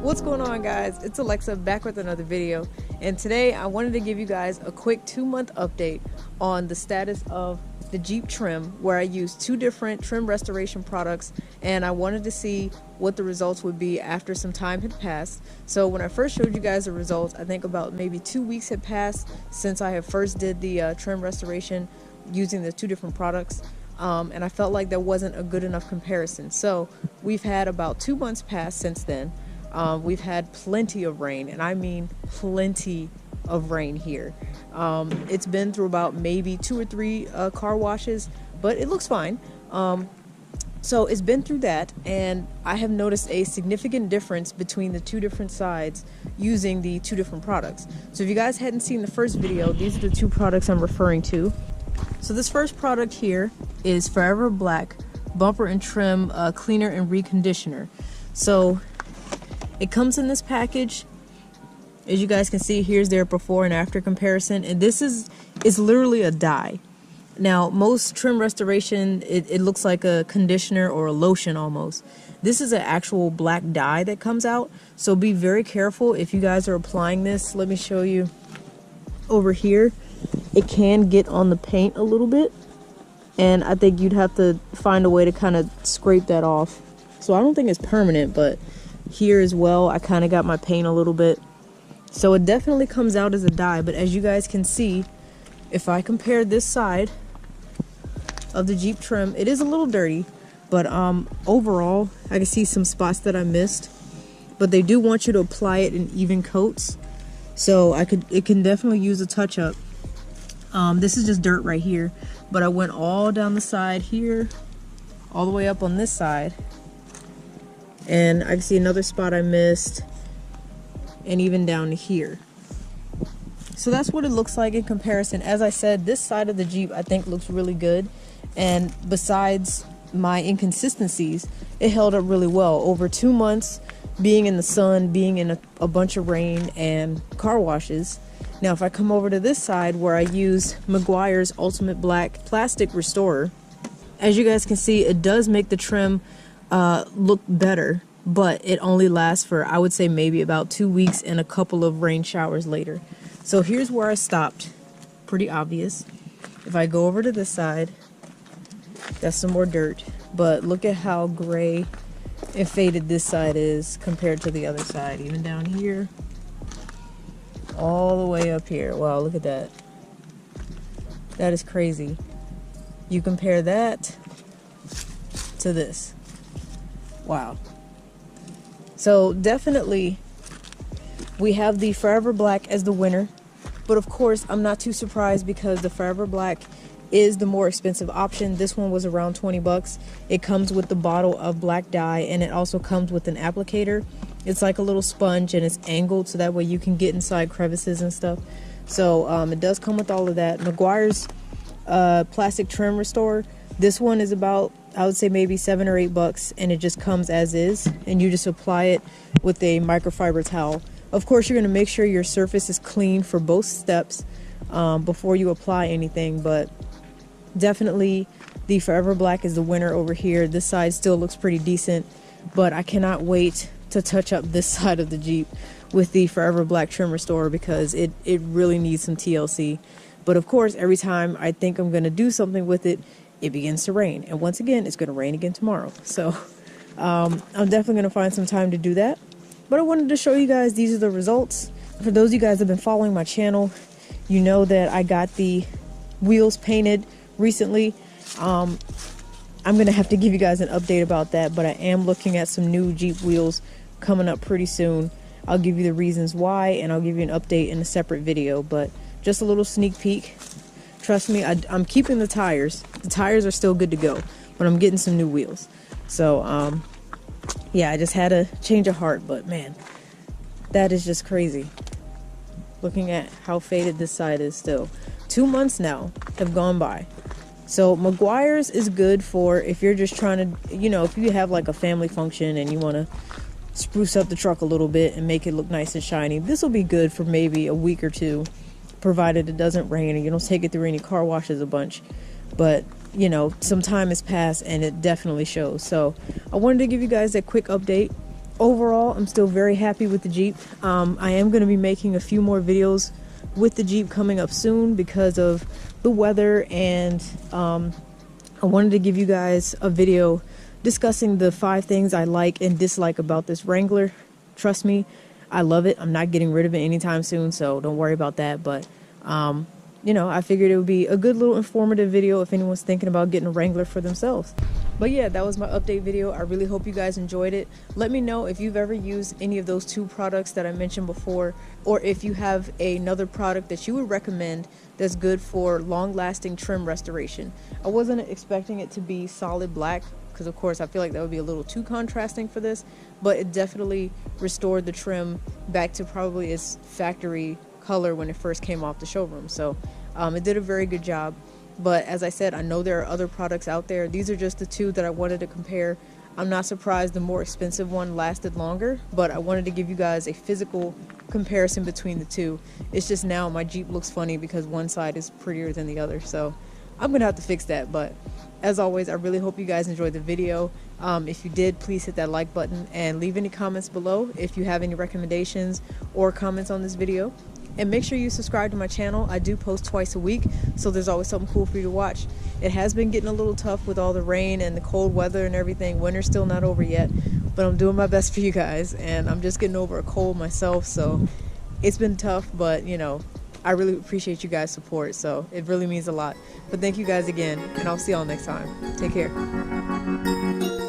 What's going on, guys? It's Alexa back with another video, and today I wanted to give you guys a quick 2-month update on the status of the Jeep trim, where I used 2 different trim restoration products, and I wanted to see what the results would be after some time had passed. So when I first showed you guys the results, I think about maybe 2 weeks had passed since I had first did the trim restoration using the 2 different products. And I felt like that wasn't a good enough comparison. So we've had about 2 months pass since then. We've had plenty of rain, and I mean plenty of rain here. It's been through about maybe 2 or 3 car washes, but it looks fine. So it's been through that, and I have noticed a significant difference between the 2 different sides using the 2 different products. So if you guys hadn't seen the first video, these are the 2 products I'm referring to. So this first product here is Forever Black Bumper and Trim Cleaner and Reconditioner. So it comes in this package. As you guys can see, here's their before and after comparison, and this is literally a dye. Now, most trim restoration, it looks like a conditioner or a lotion almost. This is an actual black dye that comes out, so be very careful if you guys are applying this. Let me show you over here. It can get on the paint a little bit, and I think you'd have to find a way to kind of scrape that off. So I don't think it's permanent, but here as well, I kind of got my paint a little bit. So it definitely comes out as a dye, but as you guys can see, if I compare this side of the Jeep trim, it is a little dirty, but overall, I can see some spots that I missed, but they do want you to apply it in even coats. So it can definitely use a touch up. This is just dirt right here, but I went all down the side here, all the way up on this side, and I can see another spot I missed, and even down to here. So that's what it looks like in comparison. As I said, this side of the Jeep I think looks really good, and besides my inconsistencies, it held up really well over 2 months, being in the sun, being in a bunch of rain and car washes. Now if I come over to this side where I use Meguiar's Ultimate Black Plastic Restorer, as you guys can see, it does make the trim look better, but it only lasts for, I would say, maybe about 2 weeks and a couple of rain showers later. So here's where I stopped. Pretty obvious. If I go over to this side, that's some more dirt, but look at how gray and faded this side is compared to the other side. Even down here, all the way up here. Wow, look at that. That is crazy. You compare that to this. Wow. So definitely we have the Forever Black as the winner, but of course I'm not too surprised because the Forever Black is the more expensive option. This one was around 20 bucks. It comes with the bottle of black dye, and it also comes with an applicator. It's like a little sponge, and it's angled so that way you can get inside crevices and stuff. So it does come with all of that. Meguiar's plastic trim restorer, this one is about, I would say, maybe 7 or 8 bucks, and it just comes as is, and you just apply it with a microfiber towel. Of course, you're going to make sure your surface is clean for both steps before you apply anything, but definitely the Forever Black is the winner over here. This side still looks pretty decent, but I cannot wait to touch up this side of the Jeep with the Forever Black trim restorer because it really needs some TLC. But of course, every time I think I'm going to do something with it, it begins to rain, and once again it's going to rain again tomorrow. So I'm definitely going to find some time to do that, but I wanted to show you guys these are the results. For those of you guys that have been following my channel, you know that I got the wheels painted recently. I'm going to have to give you guys an update about that, but I am looking at some new Jeep wheels coming up pretty soon. I'll give you the reasons why, and I'll give you an update in a separate video, but just a little sneak peek. Trust me, I'm keeping the tires. The tires are still good to go, but I'm getting some new wheels. So, yeah, I just had a change of heart, but man, that is just crazy. Looking at how faded this side is still. 2 months now have gone by. So Meguiar's is good for if you're just trying to, you know, if you have like a family function and you want to spruce up the truck a little bit and make it look nice and shiny. This will be good for maybe a week or two, provided it doesn't rain and you don't take it through any car washes a bunch. But you know, some time has passed and it definitely shows. So I wanted to give you guys a quick update. Overall, I'm still very happy with the Jeep. I am going to be making a few more videos with the Jeep coming up soon because of the weather, and I wanted to give you guys a video discussing the 5 things I like and dislike about this Wrangler. Trust me, I love it. I'm not getting rid of it anytime soon, so don't worry about that. But you know, I figured it would be a good little informative video if anyone's thinking about getting a Wrangler for themselves. But yeah, that was my update video. I really hope you guys enjoyed it. Let me know if you've ever used any of those 2 products that I mentioned before, or if you have another product that you would recommend that's good for long-lasting trim restoration. I wasn't expecting it to be solid black, because of course I feel like that would be a little too contrasting for this, but it definitely restored the trim back to probably its factory color when it first came off the showroom. So it did a very good job. But as I said, I know there are other products out there. These are just the 2 that I wanted to compare. I'm not surprised the more expensive one lasted longer, but I wanted to give you guys a physical comparison between the 2. It's just now my Jeep looks funny because one side is prettier than the other, so I'm gonna have to fix that. But as always, I really hope you guys enjoyed the video. If you did, please hit that like button and leave any comments below if you have any recommendations or comments on this video. And make sure you subscribe to my channel. I do post twice a week, so there's always something cool for you to watch. It has been getting a little tough with all the rain and the cold weather and everything. Winter's still not over yet, but I'm doing my best for you guys, and I'm just getting over a cold myself, so it's been tough, but you know, I really appreciate you guys' support, so it really means a lot. But thank you guys again, and I'll see y'all next time. Take care.